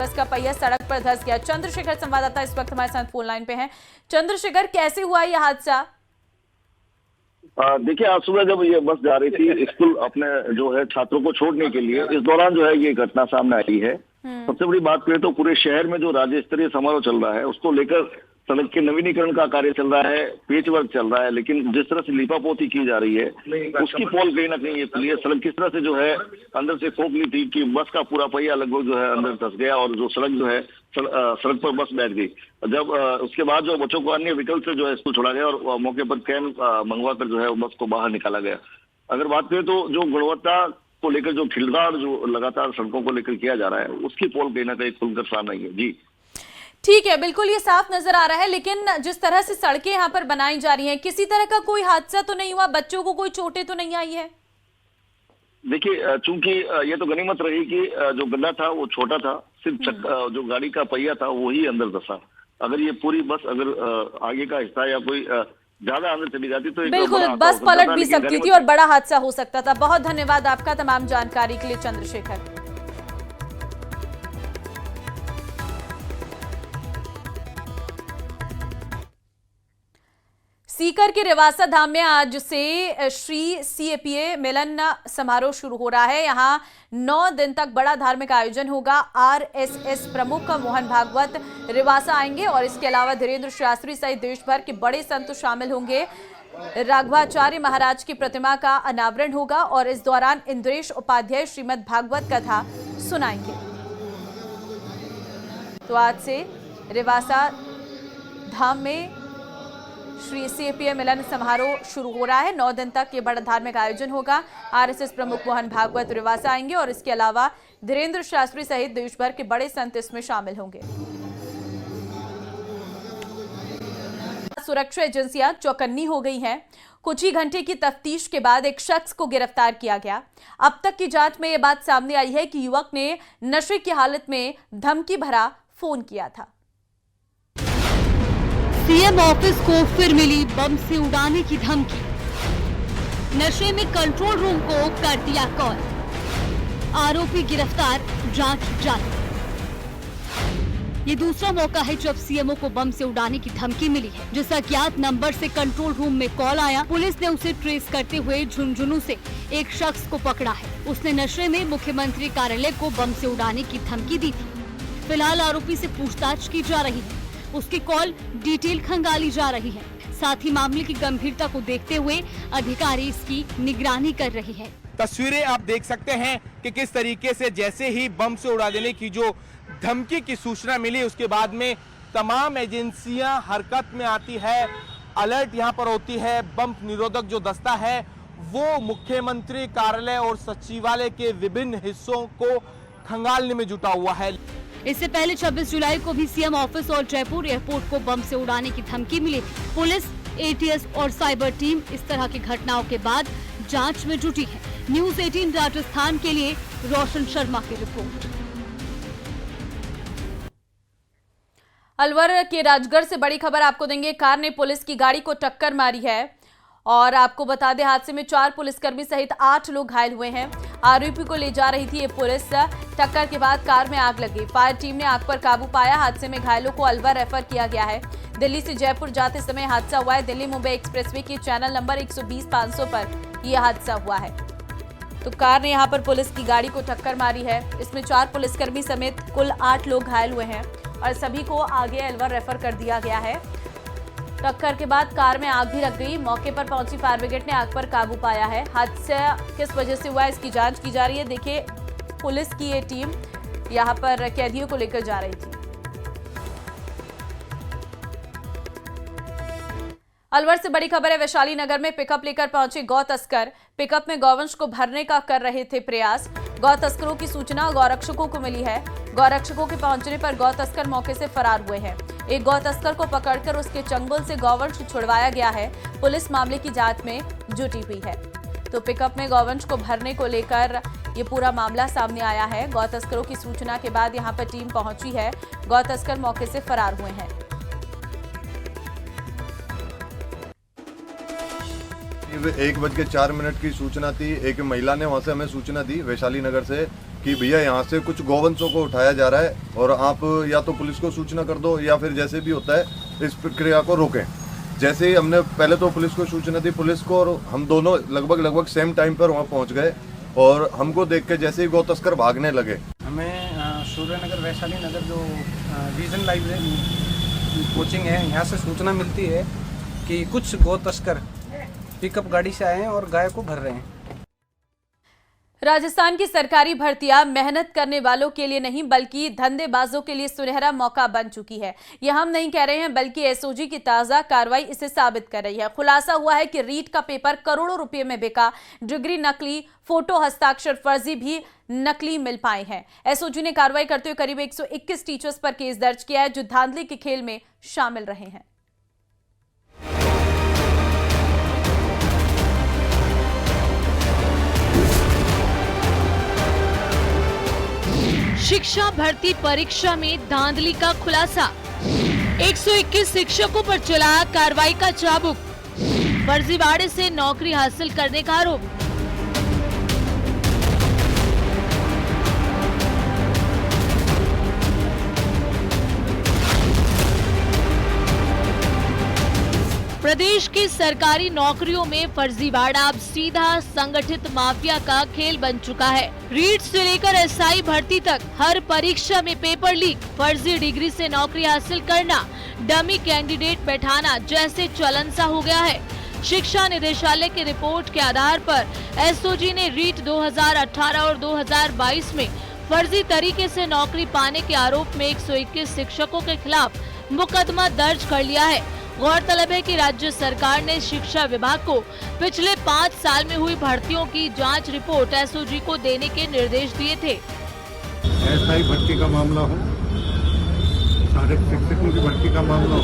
बस का पहिया सड़क पर धंस गया। चंद्रशेखर संवाददाता इस वक्त हमारे साथ फोन लाइन पे हैं। चंद्रशेखर, कैसे हुआ यह हादसा? देखिए, आज सुबह जब ये बस जा रही थी स्कूल अपने जो है छात्रों को छोड़ने के लिए, इस दौरान जो है ये घटना सामने आई है। सबसे बड़ी बात करें तो पूरे शहर में जो राज्य स्तरीय समारोह चल रहा है उसको लेकर सड़क के नवीनीकरण का कार्य चल रहा है, पेच वर्क चल रहा है, लेकिन जिस तरह से लिपापोती की जा रही है उसकी पोल कहीं ना कहीं ये खुली है। सड़क किस तरह से जो है अंदर से खोखली थी कि बस का पूरा पहिया लगभग जो है अंदर धंस गया और जो सड़क जो है सड़क पर बस बैठ गई। जब उसके बाद जो बच्चों को अन्य विकल्प से जो है स्कूल छोड़ा गया और मौके पर कैन मंगवा कर जो है बस को बाहर निकाला गया। अगर बात करें तो जो गुणवत्ता को लेकर जो खिलगाड़ जो लगातार सड़कों को लेकर किया जा रहा है उसकी पोल कहीं ना कहीं खुलकर सामने आई है। जी ठीक है, बिल्कुल ये साफ नजर आ रहा है, लेकिन जिस तरह से सड़कें यहाँ पर बनाई जा रही हैं, किसी तरह का कोई हादसा तो नहीं हुआ? बच्चों को कोई चोटें तो नहीं आई है? देखिए, चूंकि ये तो गनीमत रही कि जो गड्ढा था वो छोटा था, सिर्फ जो गाड़ी का पहिया था वही अंदर धंसा। अगर ये पूरी बस अगर आगे का हिस्सा या कोई ज्यादा अंदर चली जाती तो बिल्कुल बस पलट भी सकती थी और बड़ा हादसा हो सकता था। बहुत धन्यवाद आपका तमाम जानकारी के लिए चंद्रशेखर। सीकर के रेवासा धाम में आज से श्री सीएपीए मिलन समारोह शुरू हो रहा है। यहाँ 9 दिन तक बड़ा धार्मिक आयोजन होगा। आरएसएस प्रमुख मोहन भागवत रेवासा आएंगे और इसके अलावा धीरेन्द्र शास्त्री सहित देश भर के बड़े संत शामिल होंगे। राघवाचार्य महाराज की प्रतिमा का अनावरण होगा और इस दौरान इंद्रेश उपाध्याय श्रीमद् भागवत कथा सुनाएंगे। तो आज से रेवासा धाम में श्री सीएपीए मिलन समारोह शुरू हो रहा है। 9 दिन तक ये बड़ा धार्मिक आयोजन होगा। आरएसएस प्रमुख मोहन भागवत रेवासा आएंगे और इसके अलावा धीरेन्द्र शास्त्री सहित देश भर के बड़े संत इसमें शामिल होंगे। सुरक्षा एजेंसियां चौकन्नी हो गई हैं। कुछ ही घंटे की तफ्तीश के बाद एक शख्स को गिरफ्तार किया गया। अब तक की जांच में यह बात सामने आई है कि युवक ने नशे की हालत में धमकी भरा फोन किया था। सीएम ऑफिस को फिर मिली बम से उड़ाने की धमकी। नशे में कंट्रोल रूम को कर दिया कॉल। आरोपी गिरफ्तार, जांच जारी। ये दूसरा मौका है जब सीएमओ को बम से उड़ाने की धमकी मिली है। जिस अज्ञात नंबर से कंट्रोल रूम में कॉल आया, पुलिस ने उसे ट्रेस करते हुए झुंझुनू से एक शख्स को पकड़ा है। उसने नशे में मुख्यमंत्री कार्यालय को बम से उड़ाने की धमकी दी थी। फिलहाल आरोपी से पूछताछ की जा रही है। उसकी कॉल डिटेल खंगाली जा रही है। साथ ही मामले की गंभीरता को देखते हुए अधिकारी इसकी निगरानी कर रहे हैं। तस्वीरें आप देख सकते हैं कि किस तरीके से जैसे ही बम से उड़ा देने की जो धमकी की सूचना मिली उसके बाद में तमाम एजेंसियां हरकत में आती है, अलर्ट यहां पर होती है। बम निरोधक जो दस्ता है वो मुख्यमंत्री कार्यालय और सचिवालय के विभिन्न हिस्सों को खंगालने में जुटा हुआ है। इससे पहले 26 जुलाई को भी सीएम ऑफिस और जयपुर एयरपोर्ट को बम से उड़ाने की धमकी मिली थी। पुलिस, एटीएस और साइबर टीम इस तरह की घटनाओं के बाद जांच में जुटी है। न्यूज़ 18 राजस्थान के लिए रोशन शर्मा की रिपोर्ट। अलवर के राजगढ़ से बड़ी खबर आपको देंगे। कार ने पुलिस की गाड़ी को टक्कर मारी है और आपको बता दें हादसे में 4 पुलिसकर्मी सहित 8 लोग घायल हुए हैं। आरोपी को ले जा रही थी ये पुलिस। टक्कर के बाद कार में आग लगी। फायर टीम ने आग पर काबू पाया। हादसे में घायलों को अलवर रेफर किया गया है। दिल्ली से जयपुर जाते समय हादसा हुआ है। दिल्ली मुंबई एक्सप्रेसवे के चैनल नंबर 120-500 पर यह हादसा हुआ है। तो कार ने यहां पर पुलिस की गाड़ी को टक्कर मारी है। इसमें 4 पुलिसकर्मी समेत कुल 8 लोग घायल हुए हैं और सभी को आगे अलवर रेफर कर दिया गया है। टक्कर के बाद कार में आग भी लग गई। मौके पर पहुंची फायर ब्रिगेड ने आग पर काबू पाया है। हादसा किस वजह से हुआ इसकी जांच की जा रही है। देखिए, पुलिस की ये टीम यहां पर कैदियों को लेकर जा रही थी। अलवर से बड़ी खबर है। वैशाली नगर में पिकअप लेकर पहुंचे गौ तस्कर। पिकअप में गौवंश को भरने का कर रहे थे प्रयास। गौ तस्करों की सूचना गौरक्षकों को मिली है। गौरक्षकों के पहुंचने पर गौ तस्कर मौके से फरार हुए हैं। एक गौ तस्कर को पकड़कर उसके चंगुल से गौवंश छुड़वाया गया है। पुलिस मामले की जांच में जुटी हुई है। तो पिकअप में गौवंश को भरने को लेकर ये पूरा मामला सामने आया है। गौ तस्करों की सूचना के बाद यहां पर टीम पहुंची है। गौ तस्कर मौके से फरार हुए हैं। 1:04 की सूचना थी। एक महिला ने वहां से हमें सूचना दी वैशाली नगर से कि भैया यहाँ से कुछ गौवंशों को उठाया जा रहा है और आप या तो पुलिस को सूचना कर दो या फिर जैसे भी होता है इस प्रक्रिया को रोकें। जैसे ही हमने पहले तो पुलिस को सूचना दी, पुलिस को, और हम दोनों लगभग सेम टाइम पर वहाँ पहुँच गए और हमको देख के जैसे ही गौ तस्कर भागने लगे, हमें सूर्यनगर वैशाली नगर जो रीजन लाइब्रेरी कोचिंग है, यहाँ से सूचना मिलती है कि कुछ गौ तस्कर पिकअप गाड़ी से आए हैं और गाय को भर रहे हैं। राजस्थान की सरकारी भर्तियां मेहनत करने वालों के लिए नहीं बल्कि धंधेबाजों के लिए सुनहरा मौका बन चुकी है। यह हम नहीं कह रहे हैं बल्कि एसओजी की ताजा कार्रवाई इसे साबित कर रही है। खुलासा हुआ है कि रीट का पेपर करोड़ों रुपए में बिका, डिग्री नकली, फोटो हस्ताक्षर फर्जी भी नकली मिल पाए हैं। एसओजी ने कार्रवाई करते हुए करीब 121 टीचर्स पर केस दर्ज किया है जो धांधली के खेल में शामिल रहे हैं। शिक्षा भर्ती परीक्षा में धांधली का खुलासा, 121 शिक्षकों पर चला कार्रवाई का चाबुक, फर्जीवाड़े से नौकरी हासिल करने का आरोप। प्रदेश की सरकारी नौकरियों में फर्जीवाड़ा अब सीधा संगठित माफिया का खेल बन चुका है। रीट से लेकर एसआई भर्ती तक हर परीक्षा में पेपर लीक, फर्जी डिग्री से नौकरी हासिल करना, डमी कैंडिडेट बैठाना जैसे चलन सा हो गया है। शिक्षा निदेशालय की रिपोर्ट के आधार पर एसओजी ने रीट 2018 और 2022 में फर्जी तरीके से नौकरी पाने के आरोप में 121 शिक्षकों के खिलाफ मुकदमा दर्ज कर लिया है। गौरतलब है कि राज्य सरकार ने शिक्षा विभाग को पिछले 5 साल में हुई भर्तियों की जांच रिपोर्ट एसओजी को देने के निर्देश दिए थे। एसआई भर्ती का मामला हो, सहायक शिक्षकों की भर्ती का मामला हो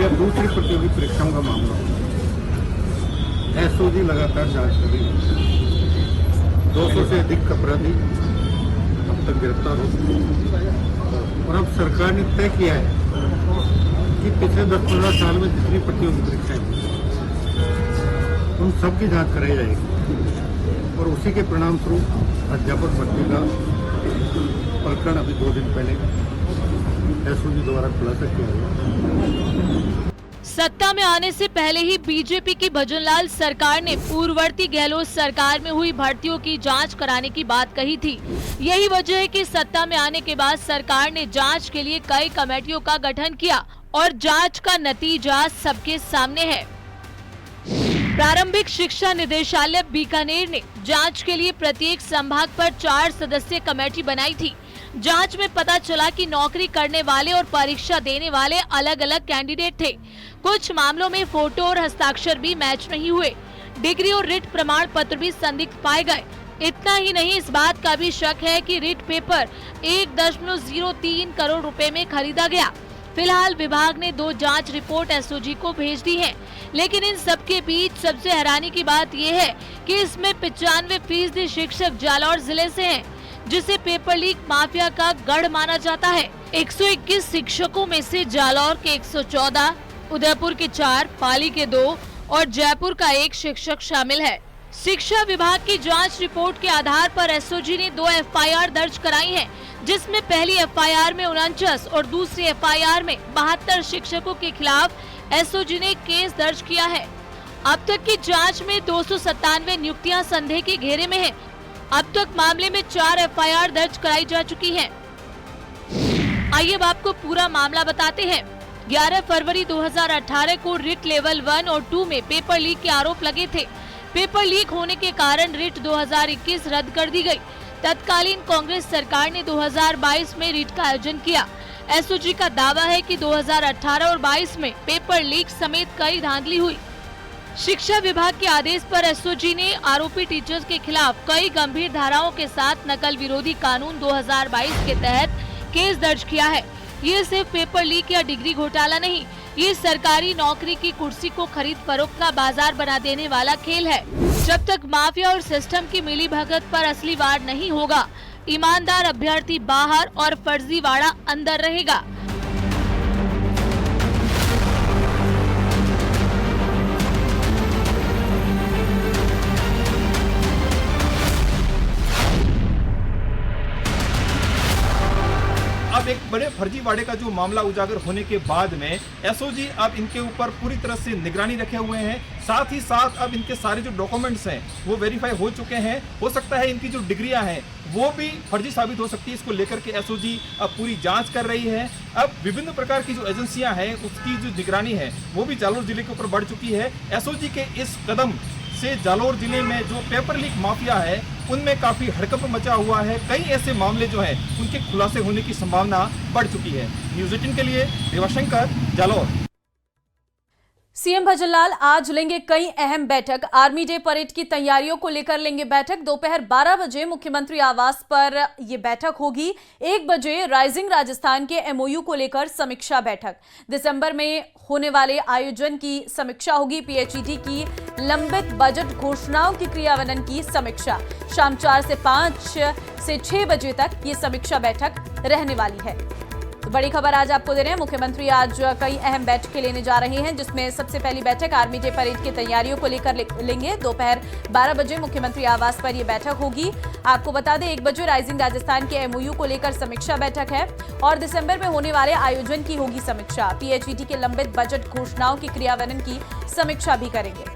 या दूसरी प्रतियोगी परीक्षाओं का मामला हो, एसओजी लगातार जांच कर रही है। 200 से अधिक अपराधी अब तक गिरफ्तार हो चुके हैं और अब सरकार ने तय किया है कि पिछले 10-15 साल में जितनी प्रतियोगी परीक्षाएं उन सब की जांच कराई जाएगी और उसी के परिणाम स्वरूप अध्यापक भर्ती का प्रकरण अभी 2 दिन पहले एसओजी द्वारा खुलासा किया गया। सत्ता में आने से पहले ही बीजेपी की भजनलाल सरकार ने पूर्ववर्ती गहलोत सरकार में हुई भर्तियों की जांच कराने की बात कही थी। यही वजह है कि सत्ता में आने के बाद सरकार ने जांच के लिए कई कमेटियों का गठन किया और जांच का नतीजा सबके सामने है। प्रारंभिक शिक्षा निदेशालय बीकानेर ने जांच के लिए प्रत्येक संभाग पर 4 सदस्यीय कमेटी बनाई थी। जांच में पता चला कि नौकरी करने वाले और परीक्षा देने वाले अलग अलग कैंडिडेट थे। कुछ मामलों में फोटो और हस्ताक्षर भी मैच नहीं हुए। डिग्री और रिट प्रमाण पत्र भी संदिग्ध पाए गए। इतना ही नहीं, इस बात का भी शक है कि रिट पेपर 1.03 करोड़ रुपए में खरीदा गया। फिलहाल विभाग ने 2 जांच रिपोर्ट एसओजी को भेज दी है, लेकिन इन सब के बीच सबसे हैरानी की बात यह है कि इसमें 95% शिक्षक जालौर जिले से हैं, जिसे पेपर लीक माफिया का गढ़ माना जाता है। 121 शिक्षकों में से जालौर के 114, उदयपुर के 4, पाली के 2 और जयपुर का 1 शिक्षक शामिल है। शिक्षा विभाग की जांच रिपोर्ट के आधार पर एसओजी ने 2 एफआईआर दर्ज कराई हैं, जिसमें पहली एफआईआर में 49 और दूसरी एफआईआर में 72 शिक्षकों के खिलाफ एसओजी ने केस दर्ज किया है। अब तक की जांच में 297 नियुक्तियां संदेह के घेरे में हैं। अब तक मामले में 4 एफआईआर दर्ज कराई जा चुकी हैं। आइए अब आपको पूरा मामला बताते हैं। 11 फरवरी 2018 को रिट लेवल 1 और 2 में पेपर लीक के आरोप लगे थे। पेपर लीक होने के कारण रिट 2021 रद्द कर दी गई। तत्कालीन कांग्रेस सरकार ने 2022 में रिट का आयोजन किया। एसओजी का दावा है कि 2018 और 22 में पेपर लीक समेत कई धांधली हुई। शिक्षा विभाग के आदेश पर एसओजी ने आरोपी टीचर्स के खिलाफ कई गंभीर धाराओं के साथ नकल विरोधी कानून 2022 के तहत केस दर्ज किया है। ये सिर्फ पेपर लीक या डिग्री घोटाला नहीं, ये सरकारी नौकरी की कुर्सी को खरीद फरोख्त का बाजार बना देने वाला खेल है। जब तक माफिया और सिस्टम की मिलीभगत पर असली वार नहीं होगा, ईमानदार अभ्यर्थी बाहर और फर्जीवाड़ा अंदर रहेगा। अब एक बड़े फर्जीवाड़े का जो मामला उजागर होने के बाद में एसओजी अब इनके ऊपर पूरी तरह से निगरानी रखे हुए हैं। साथ ही साथ अब इनके सारे जो डॉक्यूमेंट्स हैं वो वेरीफाई हो चुके हैं। हो सकता है इनकी जो डिग्रियां हैं वो भी फर्जी साबित हो सकती है। इसको लेकर के एसओजी अब पूरी जांच कर रही है। अब विभिन्न प्रकार की जो एजेंसियां हैं उसकी जो निगरानी है वो भी जालोर जिले के ऊपर बढ़ चुकी है। एसओजी के इस कदम से जालोर जिले में जो पेपर लीक माफिया है उनमें काफी हड़कंप मचा हुआ है। कई ऐसे मामले जो हैं उनके खुलासे होने की संभावना बढ़ चुकी है। न्यूज़ 18 के लिए रेवाशंकर, जालोर। सीएम भजनलाल आज लेंगे कई अहम बैठक। आर्मी डे परेड की तैयारियों को लेकर लेंगे बैठक। दोपहर 12 बजे मुख्यमंत्री आवास पर यह बैठक होगी। 1 बजे राइजिंग राजस्थान के एमओयू को लेकर समीक्षा बैठक। दिसंबर में होने वाले आयोजन की समीक्षा होगी। पीएचईडी की लंबित बजट घोषणाओं की क्रियान्वयन की समीक्षा। शाम 4 से 5 से 6 बजे तक ये समीक्षा बैठक रहने वाली है। तो बड़ी खबर आज आपको दे रहे हैं। मुख्यमंत्री आज कई अहम बैठकें लेने जा रहे हैं, जिसमें सबसे पहली बैठक आर्मी डे परेड की तैयारियों को लेकर लेंगे। दोपहर 12 बजे मुख्यमंत्री आवास पर यह बैठक होगी। आपको बता दें 1 बजे राइजिंग राजस्थान के एमओयू को लेकर समीक्षा बैठक है और दिसंबर में होने वाले आयोजन की होगी समीक्षा। पीएचईडी के लंबित बजट घोषणाओं की क्रियान्वयन की समीक्षा भी करेंगे।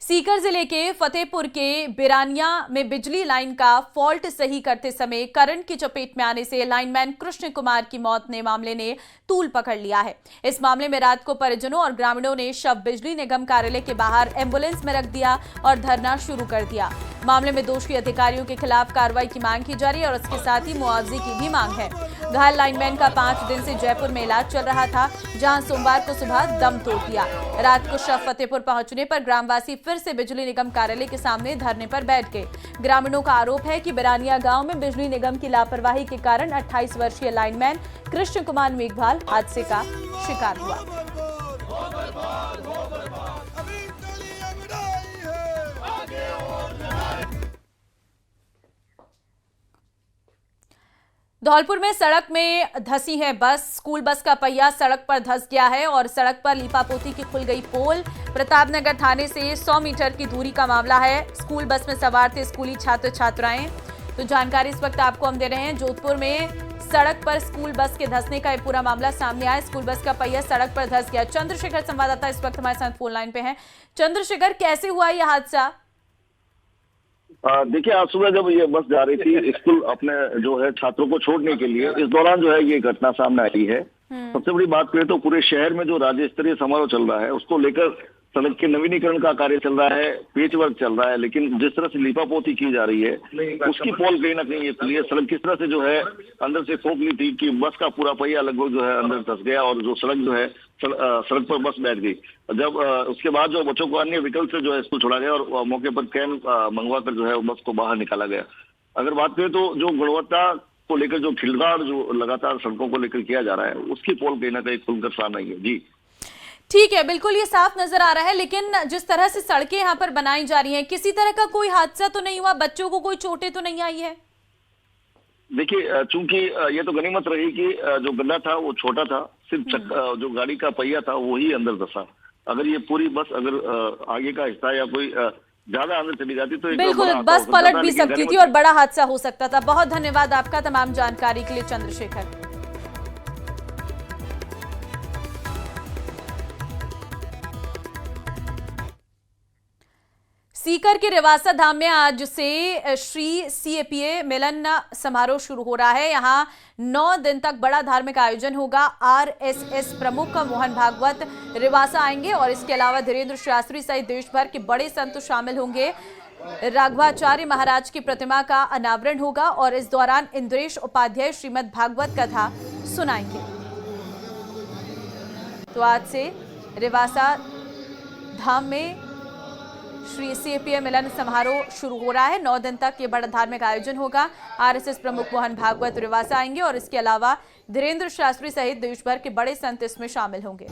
सीकर जिले के फतेहपुर के बिरानिया में बिजली लाइन का फॉल्ट सही करते समय करंट की चपेट में आने से लाइनमैन कृष्ण कुमार की मौत ने मामले ने तूल पकड़ लिया है। इस मामले में रात को परिजनों और ग्रामीणों ने शव बिजली निगम कार्यालय के बाहर एम्बुलेंस में रख दिया और धरना शुरू कर दिया। मामले में दोषी अधिकारियों के खिलाफ कार्रवाई की मांग की जा रही है और उसके साथ ही मुआवजे की भी मांग है। घायल लाइनमैन का 5 दिन से जयपुर में इलाज चल रहा था, जहां सोमवार को सुबह दम तोड़ दिया। रात को शव फतेहपुर पहुंचने पर ग्रामवासी फिर से बिजली निगम कार्यालय के सामने धरने पर बैठ गए। ग्रामीणों का आरोप है कि बिरानिया गांव में बिजली निगम की लापरवाही के कारण 28 वर्षीय लाइनमैन कृष्ण कुमार मेघवाल हादसे का शिकार हुआ। धौलपुर में सड़क में धंसी है बस। स्कूल बस का पहिया सड़क पर धंस गया है और सड़क पर लीपापोती की खुल गई पोल। प्रतापनगर थाने से 100 मीटर की दूरी का मामला है। स्कूल बस में सवार थे स्कूली छात्र छात्राएं। तो जानकारी इस वक्त आपको हम दे रहे हैं। जोधपुर में सड़क पर स्कूल बस के धंसने का ये पूरा मामला सामने आया। स्कूल बस का पहिया सड़क पर धंस गया। चंद्रशेखर संवाददाता इस वक्त हमारे साथ फोन लाइन पे हैं। चंद्रशेखर, कैसे हुआ यह हादसा? देखिए, आज सुबह जब ये बस जा रही थी स्कूल अपने जो है छात्रों को छोड़ने के लिए, इस दौरान जो है ये घटना सामने आई है। सबसे बड़ी बात करें तो पूरे शहर में जो राज्य स्तरीय समारोह चल रहा है उसको लेकर सड़क के नवीनीकरण का कार्य चल रहा है, पेच वर्क चल रहा है, लेकिन जिस तरह से लीपापोती की जा रही है उसकी पोल कहीं ना कहीं ये खुली है। सड़क किस तरह से जो है अंदर से खोख ली थी कि बस का पूरा पहिया लगभग जो है अंदर धंस गया और जो सड़क जो है सड़क पर बस बैठ गई। जब उसके बाद जो बच्चों को अन्य विकल्प से जो है स्कूल छोड़ा गया और मौके पर कैन मंगवा कर जो है बस को बाहर निकाला गया। अगर बात करें तो जो गुणवत्ता को लेकर जो खिलगाड़ जो लगातार सड़कों को लेकर किया जा रहा है उसकी पोल कहीं ना कहीं खुलकर सामने आई है। जी ठीक है, बिल्कुल ये साफ नजर आ रहा है, लेकिन जिस तरह से सड़कें यहाँ पर बनाई जा रही हैं, किसी तरह का कोई हादसा तो नहीं हुआ? बच्चों को कोई चोटें तो नहीं आई है? देखिए, चूंकि ये तो गनीमत रही कि जो गड्ढा था वो छोटा था, सिर्फ जो गाड़ी का पहिया था वही अंदर धंसा। अगर ये पूरी बस अगर आगे का हिस्सा या कोई ज्यादा अंदर चली जाती तो बिल्कुल बस पलट भी सकती थी और बड़ा हादसा हो सकता था। बहुत धन्यवाद आपका तमाम जानकारी के लिए चंद्रशेखर। सीकर के रेवासा धाम में आज से श्री सीएपीए मिलन समारोह शुरू हो रहा है। यहां 9 दिन तक बड़ा धार्मिक आयोजन होगा। आरएसएस प्रमुख मोहन भागवत रेवासा आएंगे और इसके अलावा धीरेन्द्र शास्त्री सहित देश भर के बड़े संत शामिल होंगे। राघवाचार्य महाराज की प्रतिमा का अनावरण होगा और इस दौरान इंद्रेश उपाध्याय श्रीमद् भागवत कथा सुनाएंगे। तो आज से रेवासा धाम में श्री सीएपीए मिलन समारोह शुरू हो रहा है। 9 दिन तक ये बड़ा धार्मिक आयोजन होगा। आरएसएस प्रमुख मोहन भागवत रेवासा आएंगे और इसके अलावा धीरेन्द्र शास्त्री सहित देश भर के बड़े संत इसमें शामिल होंगे।